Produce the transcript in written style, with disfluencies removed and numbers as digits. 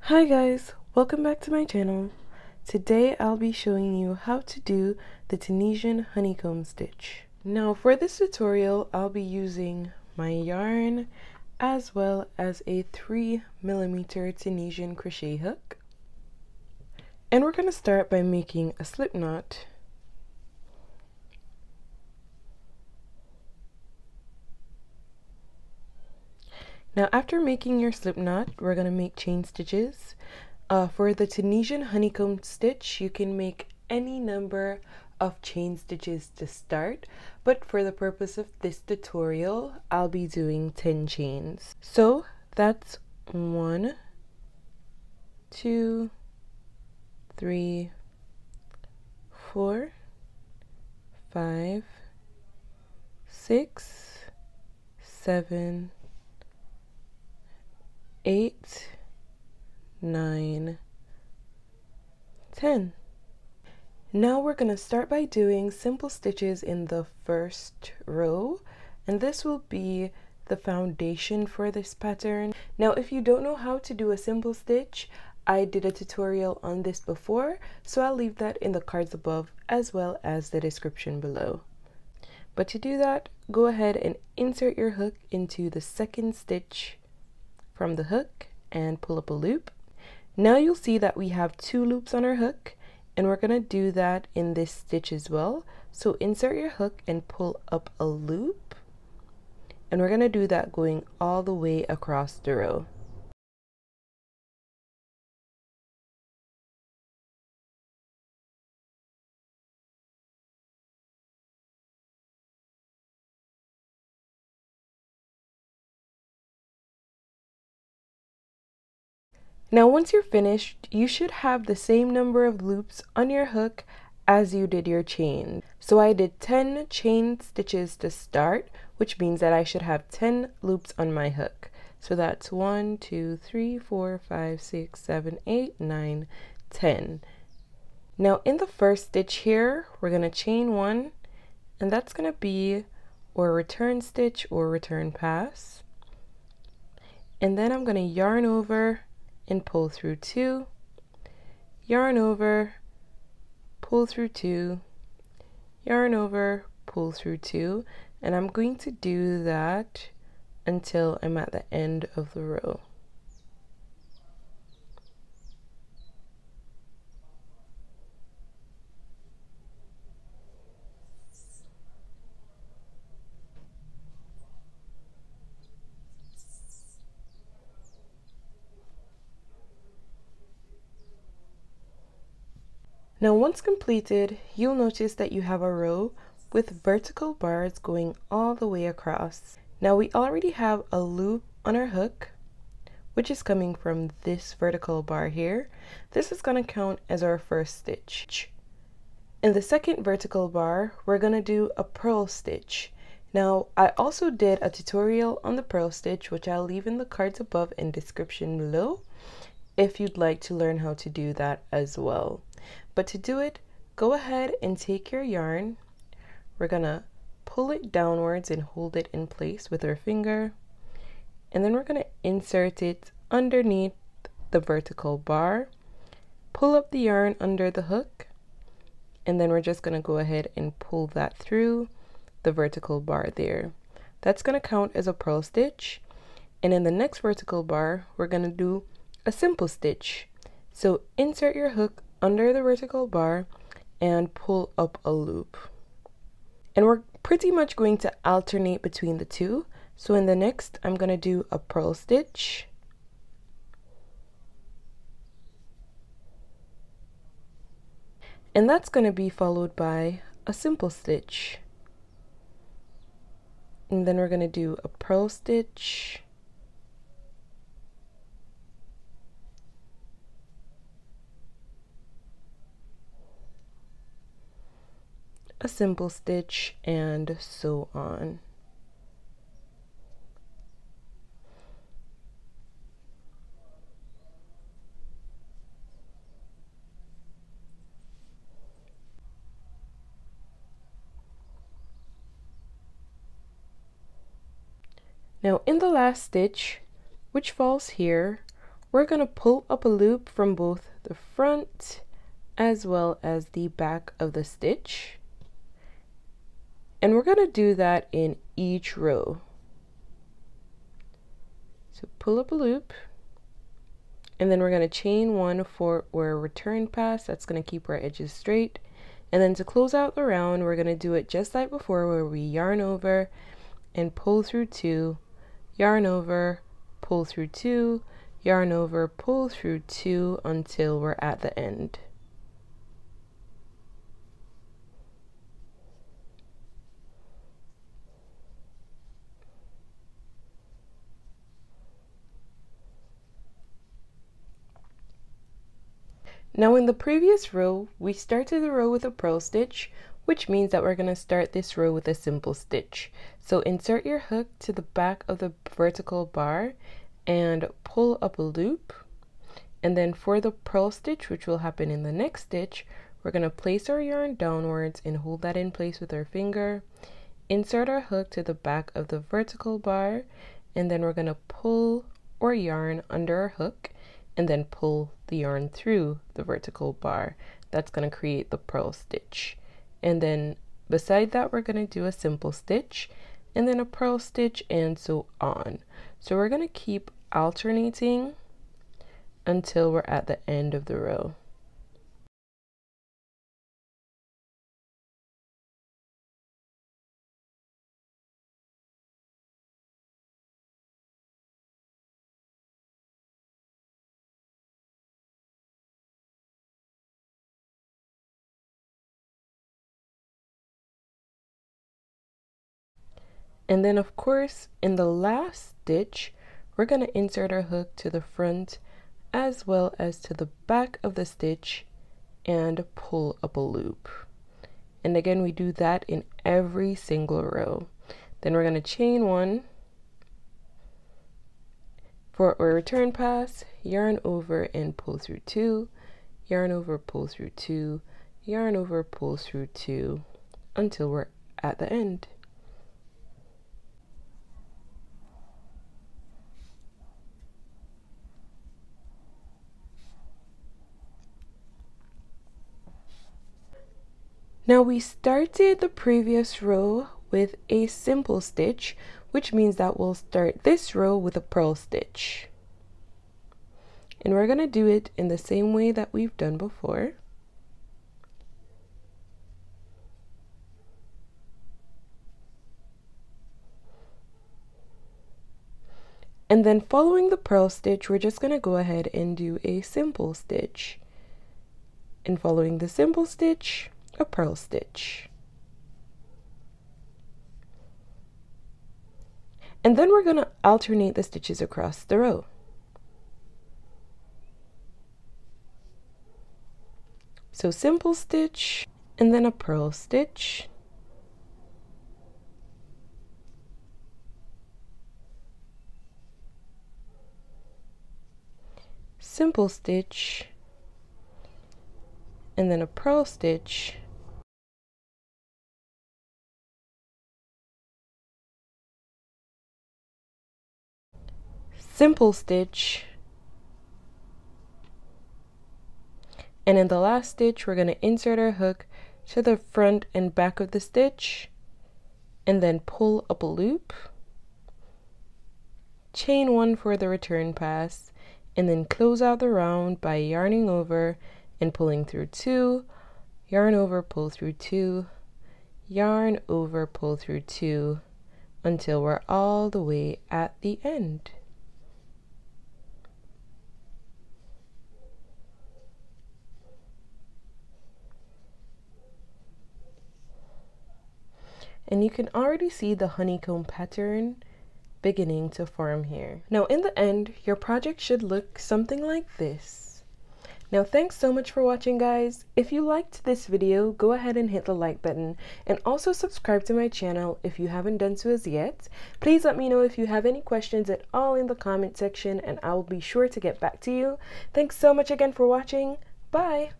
Hi guys, welcome back to my channel. Today I'll be showing you how to do the Tunisian honeycomb stitch. Now for this tutorial I'll be using my yarn as well as a 3mm Tunisian crochet hook. And we're going to start by making a slip knot. Now after making your slip knot, we're going to make chain stitches. For the Tunisian honeycomb stitch, you can make any number of chain stitches to start, but for the purpose of this tutorial, I'll be doing 10 chains. So that's 1, 2, 3, 4, 5, 6, 7, 8, 9, 10. Now we're going to start by doing simple stitches in the first row, and this will be the foundation for this pattern. Now if you don't know how to do a simple stitch, I did a tutorial on this before, so I'll leave that in the cards above as well as the description below. But to do that, go ahead and insert your hook into the second stitch from the hook and pull up a loop. Now you'll see that we have 2 loops on our hook, and we're going to do that in this stitch as well. So insert your hook and pull up a loop, and we're going to do that going all the way across the row. Now once you're finished, you should have the same number of loops on your hook as you did your chain. So I did 10 chain stitches to start, which means that I should have 10 loops on my hook. So that's 1, 2, 3, 4, 5, 6, 7, 8, 9, 10. Now in the first stitch here, we're going to chain 1, and that's going to be our return stitch or return pass. And then I'm going to yarn over and pull through 2, yarn over, pull through 2, yarn over, pull through 2, and I'm going to do that until I'm at the end of the row. Now once completed, you'll notice that you have a row with vertical bars going all the way across. Now we already have a loop on our hook, which is coming from this vertical bar here. This is going to count as our first stitch. In the second vertical bar, we're going to do a purl stitch. Now I also did a tutorial on the purl stitch, which I'll leave in the cards above and description below if you'd like to learn how to do that as well. But to do it, go ahead and take your yarn. We're gonna pull it downwards and hold it in place with our finger. And then we're gonna insert it underneath the vertical bar, pull up the yarn under the hook, and then we're just gonna go ahead and pull that through the vertical bar there. That's gonna count as a purl stitch. And in the next vertical bar, we're gonna do a simple stitch. So insert your hook under the vertical bar and pull up a loop. And we're pretty much going to alternate between the two. So in the next, I'm going to do a purl stitch. And that's going to be followed by a simple stitch. And then we're going to do a purl stitch. A simple stitch, and so on. Now in the last stitch, which falls here, we're going to pull up a loop from both the front as well as the back of the stitch. And we're going to do that in each row. So pull up a loop, and then we're going to chain one for our return pass. That's going to keep our edges straight. And then to close out the round, we're going to do it just like before, where we yarn over and pull through 2, yarn over, pull through 2, yarn over, pull through 2 until we're at the end. Now in the previous row, we started the row with a purl stitch, which means that we're going to start this row with a simple stitch. So insert your hook to the back of the vertical bar and pull up a loop. And then for the purl stitch, which will happen in the next stitch, we're going to place our yarn downwards and hold that in place with our finger. Insert our hook to the back of the vertical bar, and then we're going to pull or yarn under our hook and then pull the yarn through the vertical bar. That's going to create the purl stitch. And then beside that, we're going to do a simple stitch and then a purl stitch and so on. So we're going to keep alternating until we're at the end of the row. And then of course, in the last stitch, we're going to insert our hook to the front as well as to the back of the stitch and pull up a loop. And again, we do that in every single row. Then we're going to chain one for our return pass, yarn over and pull through 2, yarn over, pull through 2, yarn over, pull through 2 until we're at the end. Now we started the previous row with a simple stitch, which means that we'll start this row with a purl stitch. And we're going to do it in the same way that we've done before. And then following the purl stitch, we're just going to go ahead and do a simple stitch. And following the simple stitch, a purl stitch. And then we're going to alternate the stitches across the row. So simple stitch and then a purl stitch. Simple stitch and then a purl stitch. Simple stitch, and in the last stitch we're going to insert our hook to the front and back of the stitch and then pull up a loop, chain one for the return pass, and then close out the round by yarning over and pulling through 2, yarn over, pull through 2, yarn over, pull through 2 until we're all the way at the end. And you can already see the honeycomb pattern beginning to form here. Now in the end, your project should look something like this. Now thanks so much for watching, guys. If you liked this video, go ahead and hit the like button and also subscribe to my channel if you haven't done so as yet. Please let me know if you have any questions at all in the comment section and I will be sure to get back to you. Thanks so much again for watching. Bye!